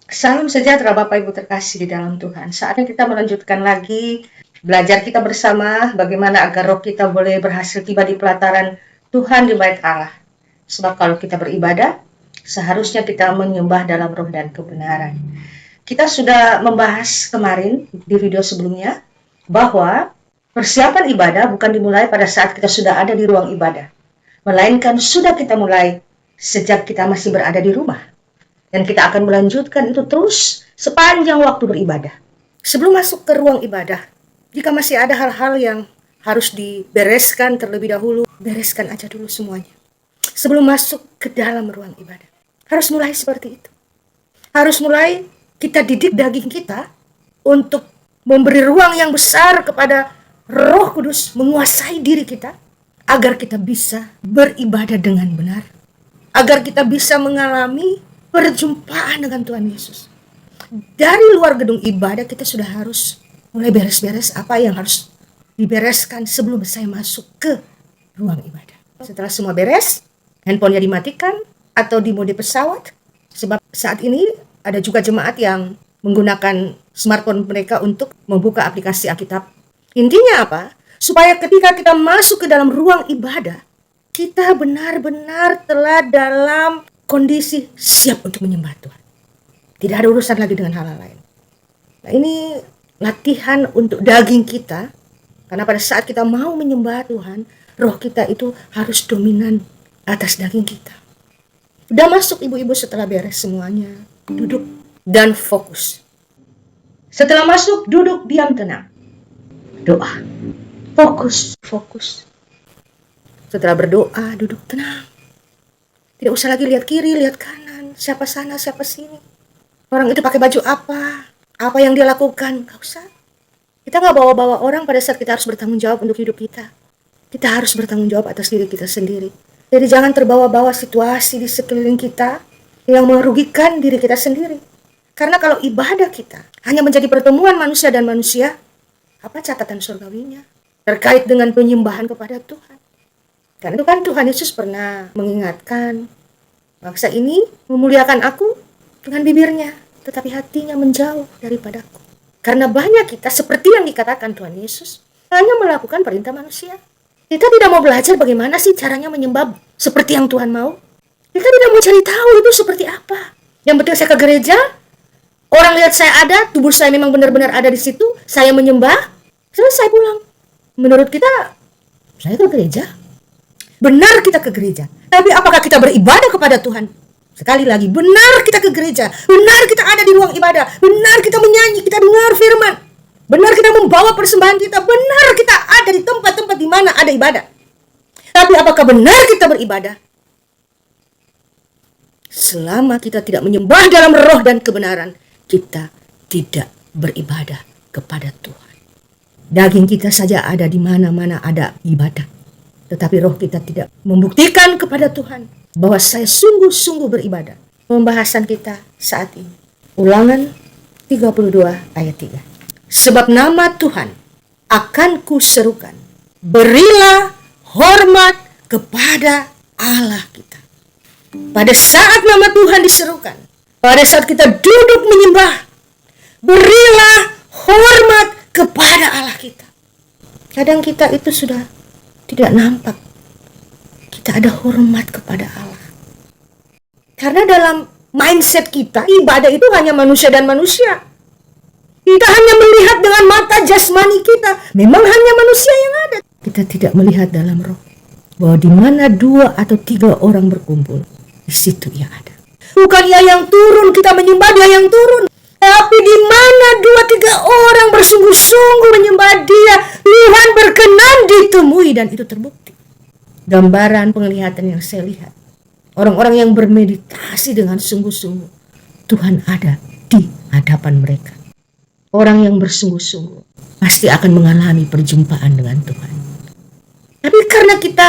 Salam sejahtera Bapak Ibu terkasih di dalam Tuhan. Saatnya kita melanjutkan lagi belajar kita bersama bagaimana agar roh kita boleh berhasil tiba di pelataran Tuhan di bait Allah. Sebab kalau kita beribadah, seharusnya kita menyembah dalam roh dan kebenaran. Kita sudah membahas kemarin di video sebelumnya bahwa persiapan ibadah bukan dimulai pada saat kita sudah ada di ruang ibadah, melainkan sudah kita mulai sejak kita masih berada di rumah. Dan kita akan melanjutkan itu terus sepanjang waktu beribadah. Sebelum masuk ke ruang ibadah, jika masih ada hal-hal yang harus dibereskan terlebih dahulu, bereskan aja dulu semuanya. Sebelum masuk ke dalam ruang ibadah. Harus mulai seperti itu. Harus mulai kita didik daging kita untuk memberi ruang yang besar kepada Roh Kudus menguasai diri kita agar kita bisa beribadah dengan benar. Agar kita bisa mengalami perjumpaan dengan Tuhan Yesus. Dari luar gedung ibadah kita sudah harus mulai beres-beres apa yang harus dibereskan sebelum saya masuk ke ruang ibadah. Setelah semua beres, handphonenya dimatikan atau di mode pesawat. Sebab saat ini ada juga jemaat yang menggunakan smartphone mereka untuk membuka aplikasi Alkitab. Intinya apa? Supaya ketika kita masuk ke dalam ruang ibadah, kita benar-benar telah dalam kondisi siap untuk menyembah Tuhan. Tidak ada urusan lagi dengan hal-hal lain. Nah, ini latihan untuk daging kita. Karena pada saat kita mau menyembah Tuhan, roh kita itu harus dominan atas daging kita. Udah masuk ibu-ibu setelah beres semuanya. Duduk dan fokus. Setelah masuk, duduk, diam, tenang. Doa. Fokus. Setelah berdoa, duduk tenang. Tidak usah lagi lihat kiri, lihat kanan, siapa sana, siapa sini. Orang itu pakai baju apa yang dia lakukan, gak usah. Kita gak bawa-bawa orang pada saat kita harus bertanggung jawab untuk hidup kita. Kita harus bertanggung jawab atas diri kita sendiri. Jadi jangan terbawa-bawa situasi di sekeliling kita yang merugikan diri kita sendiri. Karena kalau ibadah kita hanya menjadi pertemuan manusia dan manusia, apa catatan surgawinya terkait dengan penyembahan kepada Tuhan? Karena itu kan Tuhan Yesus pernah mengingatkan, bangsa ini memuliakan aku dengan bibirnya, tetapi hatinya menjauh daripadaku. Karena banyak kita seperti yang dikatakan Tuhan Yesus, hanya melakukan perintah manusia. Kita tidak mau belajar bagaimana sih caranya menyembah seperti yang Tuhan mau. Kita tidak mau cari tahu itu seperti apa. Yang penting saya ke gereja, orang lihat saya ada, tubuh saya memang benar-benar ada di situ, saya menyembah, selesai pulang. Menurut kita, saya ke gereja. Benar kita ke gereja, tapi apakah kita beribadah kepada Tuhan? Sekali lagi, benar kita ke gereja, benar kita ada di ruang ibadah, benar kita menyanyi, kita dengar firman, benar kita membawa persembahan kita, benar kita ada di tempat-tempat di mana ada ibadah. Tapi apakah benar kita beribadah? Selama kita tidak menyembah dalam roh dan kebenaran, kita tidak beribadah kepada Tuhan. Daging kita saja ada di mana-mana ada ibadah. Tetapi roh kita tidak membuktikan kepada Tuhan bahwa saya sungguh-sungguh beribadah. Pembahasan kita saat ini. Ulangan 32 ayat 3. Sebab nama Tuhan akan kuserukan. Berilah hormat kepada Allah kita. Pada saat nama Tuhan diserukan, pada saat kita duduk menyembah, berilah hormat kepada Allah kita. Kadang kita itu sudah tidak nampak kita ada hormat kepada Allah. Karena dalam mindset kita, ibadah itu hanya manusia dan manusia. Kita hanya melihat dengan mata jasmani kita. Memang hanya manusia yang ada. Kita tidak melihat dalam roh. Bahwa di mana 2 atau 3 orang berkumpul, di situ ia ada. Bukan ia yang turun, kita menyembah dia yang turun. Tapi di mana 2-3 orang bersungguh-sungguh menyembah dia, Tuhan berkenan ditemui dan itu terbukti. Gambaran penglihatan yang saya lihat, orang-orang yang bermeditasi dengan sungguh-sungguh, Tuhan ada di hadapan mereka. Orang yang bersungguh-sungguh pasti akan mengalami perjumpaan dengan Tuhan. Tapi karena kita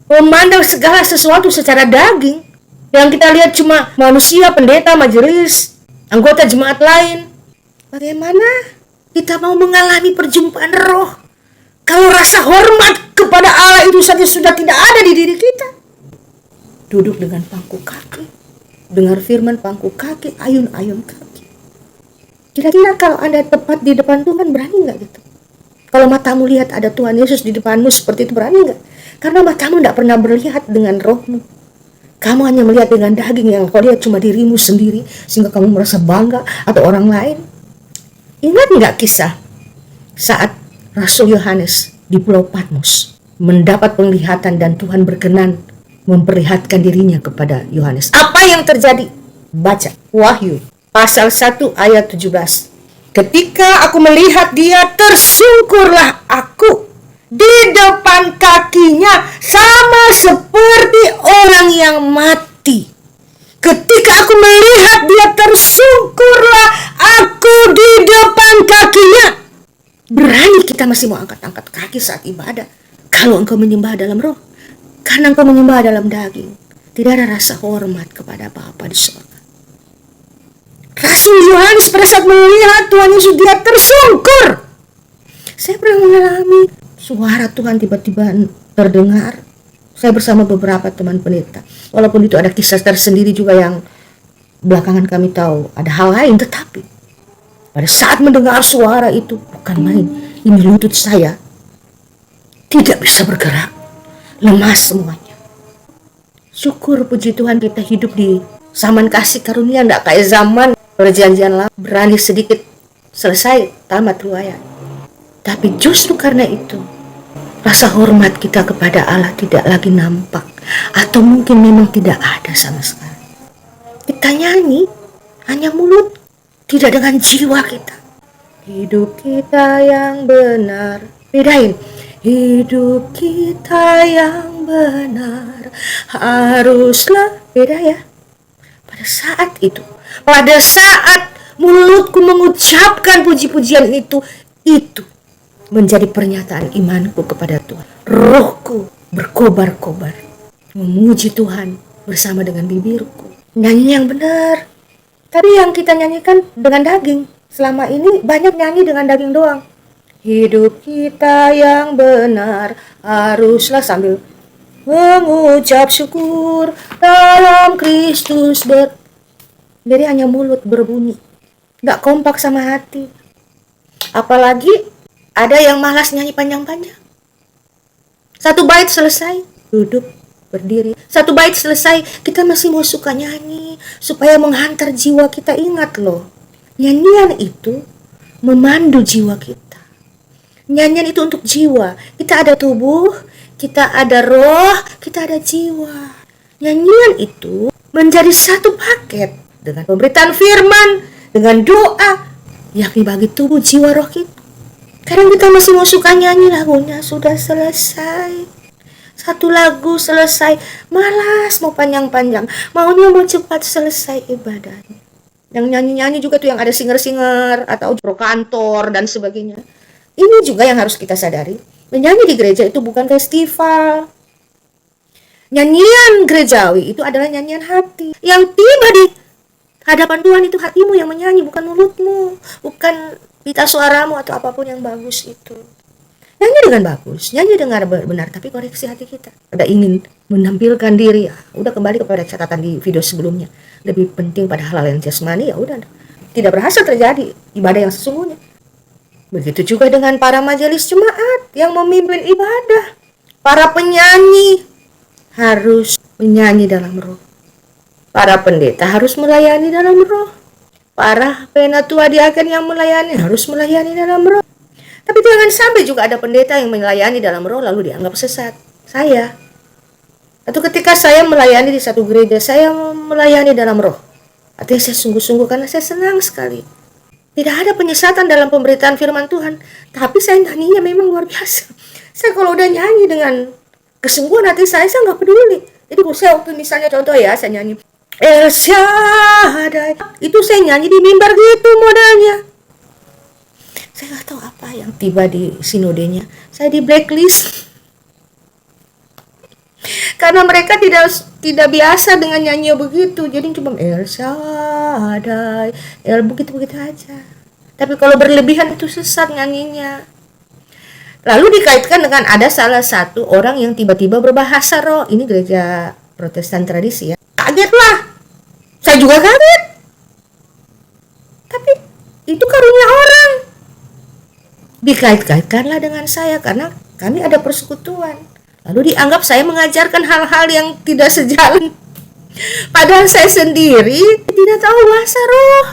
memandang segala sesuatu secara daging, yang kita lihat cuma manusia, pendeta, majelis, anggota jemaat lain, bagaimana kita mau mengalami perjumpaan roh kalau rasa hormat kepada Allah itu saja sudah tidak ada di diri kita? Duduk dengan pangku kaki, dengar firman pangku kaki, ayun-ayun kaki. Kira-kira kalau Anda tepat di depan Tuhan, berani nggak gitu? Kalau matamu lihat ada Tuhan Yesus di depanmu seperti itu, berani nggak? Karena matamu tidak pernah melihat dengan rohmu. Kamu hanya melihat dengan daging, yang kau lihat cuma dirimu sendiri, sehingga kamu merasa bangga atau orang lain. Ingat nggak kisah saat Rasul Yohanes di Pulau Patmos mendapat penglihatan dan Tuhan berkenan memperlihatkan dirinya kepada Yohanes? Apa yang terjadi? Baca Wahyu pasal 1 ayat 17. Ketika aku melihat dia, tersungkurlah aku di depan kakinya sama seperti orang yang mati. Ketika aku melihat dia, tersungkurlah aku di depan kakinya. Berani kita masih mau angkat-angkat kaki saat ibadah kalau engkau menyembah dalam roh. Karena engkau menyembah dalam daging, tidak ada rasa hormat kepada Bapa di surga. Rasul Yohanes pada saat melihat Tuhan Yesus, dia tersungkur. Saya pernah mengalami suara Tuhan tiba-tiba terdengar. Saya bersama beberapa teman pendeta. Walaupun itu ada kisah tersendiri juga yang belakangan kami tahu ada hal lain, tetapi pada saat mendengar suara itu, bukan main, ini lutut saya tidak bisa bergerak, lemas semuanya. Syukur puji Tuhan kita hidup di zaman kasih karunia, tidak kayak zaman perjanjian lama, berani sedikit selesai tamat riwayat. Tapi justru karena itu rasa hormat kita kepada Allah tidak lagi nampak, atau mungkin memang tidak ada sama sekali. Kita nyanyi hanya mulut, tidak dengan jiwa kita. Hidup kita yang benar, bedain. Hidup kita yang benar haruslah, beda ya. Pada saat itu, pada saat mulutku mengucapkan puji-pujian itu menjadi pernyataan imanku kepada Tuhan. Rohku berkobar-kobar memuji Tuhan bersama dengan bibirku. Nyanyi yang benar. Tadi yang kita nyanyikan dengan daging, selama ini banyak nyanyi dengan daging doang. Hidup kita yang benar haruslah sambil mengucap syukur dalam Kristus. Jadi hanya mulut berbunyi, gak kompak sama hati. Apalagi ada yang malas nyanyi panjang-panjang. Satu bait selesai, duduk, berdiri. Satu bait selesai, kita masih mau suka nyanyi supaya menghantar jiwa kita. Ingat loh, nyanyian itu memandu jiwa kita. Nyanyian itu untuk jiwa. Kita ada tubuh, kita ada roh, kita ada jiwa. Nyanyian itu menjadi satu paket dengan pemberitaan firman, dengan doa, yakni bagi tubuh, jiwa, roh kita. Kadang kita masih mau suka nyanyi, lagunya sudah selesai, satu lagu selesai, malas mau panjang-panjang, maunya mau cepat selesai ibadahnya. Yang nyanyi-nyanyi juga tuh yang ada singer-singer atau pro kantor dan sebagainya. Ini juga yang harus kita sadari, menyanyi di gereja itu bukan festival. Nyanyian gerejawi itu adalah nyanyian hati yang tiba di hadapan Tuhan. Itu hatimu yang menyanyi, bukan mulutmu, bukan pita suaramu atau apapun yang bagus itu. Nyanyi dengan bagus, nyanyi dengan benar, tapi koreksi hati kita. Ada ingin menampilkan diri, ya udah kembali kepada catatan di video sebelumnya. Lebih penting pada hal-hal yang jasmani, ya udah tidak berhasil terjadi ibadah yang sesungguhnya. Begitu juga dengan para majelis jemaat yang memimpin ibadah. Para penyanyi harus menyanyi dalam roh. Para pendeta harus melayani dalam roh. Para penatua diaken yang melayani harus melayani dalam roh. Tapi jangan sampai juga ada pendeta yang melayani dalam roh lalu dianggap sesat. Saya, atau ketika saya melayani di satu gereja, saya melayani dalam roh. Artinya saya sungguh-sungguh karena saya senang sekali. Tidak ada penyesatan dalam pemberitaan firman Tuhan. Tapi saya nyanyinya memang luar biasa. Saya kalau udah nyanyi dengan kesungguhan hati saya nggak peduli. Jadi saya waktu misalnya contoh ya, saya nyanyi El Shaddai, itu saya nyanyi di mimbar gitu modelnya. Saya nggak tahu apa yang tiba di sinodenya. Saya di blacklist karena mereka tidak biasa dengan nyanyi begitu. Jadi cuma El Shaddai, El begitu-begitu aja. Tapi kalau berlebihan itu sesat nyanyinya. Lalu dikaitkan dengan ada salah satu orang yang tiba-tiba berbahasa roh. Ini gereja Protestan tradisi ya. Kaget lah. Saya juga kaget. Tapi itu karunia orang. Dikait-kaitkanlah dengan saya karena kami ada persekutuan. Lalu dianggap saya mengajarkan hal-hal yang tidak sejalan. Padahal saya sendiri tidak tahu bahasa roh.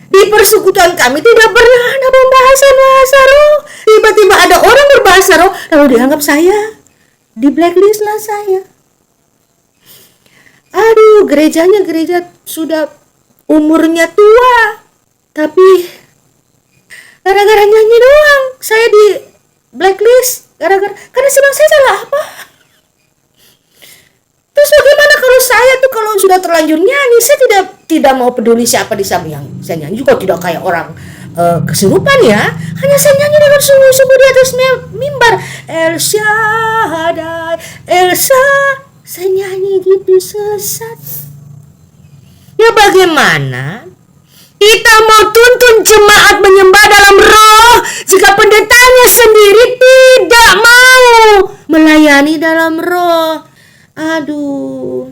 Di persekutuan kami tidak pernah ada pembahasan bahasa roh. Tiba-tiba ada orang berbahasa roh, lalu dianggap saya, di blacklist lah saya. Aduh, gerejanya gereja sudah umurnya tua, tapi gara-gara nyanyi doang saya di blacklist. Karena sedang saya salah apa? Terus bagaimana kalau saya tuh kalau sudah terlanjur nyanyi, saya tidak mau peduli siapa di samping yang saya nyanyi juga tidak kayak orang kesurupan ya. Hanya saya nyanyi dengan sungguh-sungguh di atas mimbar. El Shaddai, Elsa, saya nyanyi gitu sesat. Ya bagaimana kita mau tuntun jemaat menyembah dalam roh jika pendetanya sendiri tidak mau melayani dalam roh? Aduh,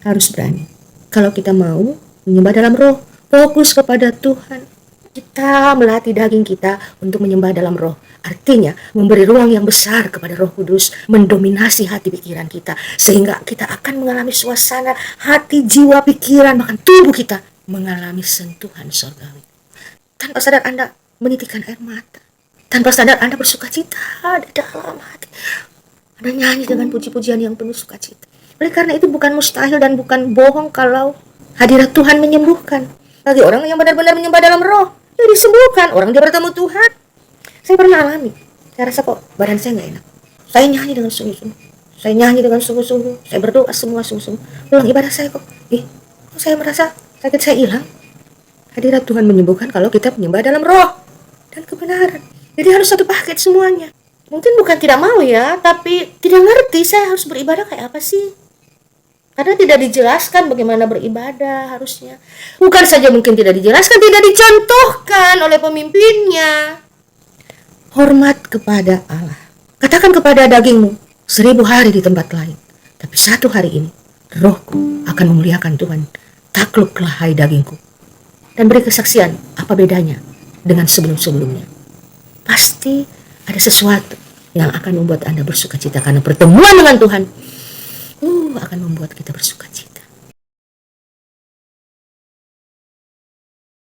harus berani. Kalau kita mau menyembah dalam roh, fokus kepada Tuhan. Kita melatih daging kita untuk menyembah dalam roh. Artinya memberi ruang yang besar kepada Roh Kudus mendominasi hati pikiran kita. Sehingga kita akan mengalami suasana hati, jiwa, pikiran, bahkan tubuh kita mengalami sentuhan surgawi. Tanpa sadar Anda menitikkan air mata. Tanpa sadar Anda bersuka cita di dalam hati. Anda nyanyi dengan puji-pujian yang penuh sukacita. Oleh karena itu bukan mustahil dan bukan bohong kalau hadirat Tuhan menyembuhkan. Bagi orang yang benar-benar menyembah dalam roh, ya disembuhkan. Orang dia bertemu Tuhan. Saya pernah alami. Saya rasa kok badan saya gak enak. Saya nyanyi dengan sungguh-sungguh. Saya nyanyi dengan sungguh-sungguh. Saya berdoa semua sungguh-sungguh. Pulang ibadah saya kok saya merasa sakit saya hilang. Hadirat Tuhan menyembuhkan kalau kita menyembah dalam roh dan kebenaran. Jadi harus satu paket semuanya. Mungkin bukan tidak mau ya, tapi tidak ngerti saya harus beribadah kayak apa sih. Karena tidak dijelaskan bagaimana beribadah harusnya. Bukan saja mungkin tidak dijelaskan, tidak dicontohkan oleh pemimpinnya. Hormat kepada Allah. Katakan kepada dagingmu, 1000 hari di tempat lain. Tapi 1 hari ini, rohku akan memuliakan Tuhan. Takluklah hai dagingku. Dan beri kesaksian apa bedanya dengan sebelum-sebelumnya. Pasti ada sesuatu yang akan membuat Anda bersuka cita karena pertemuan dengan Tuhan akan membuat kita bersuka cita.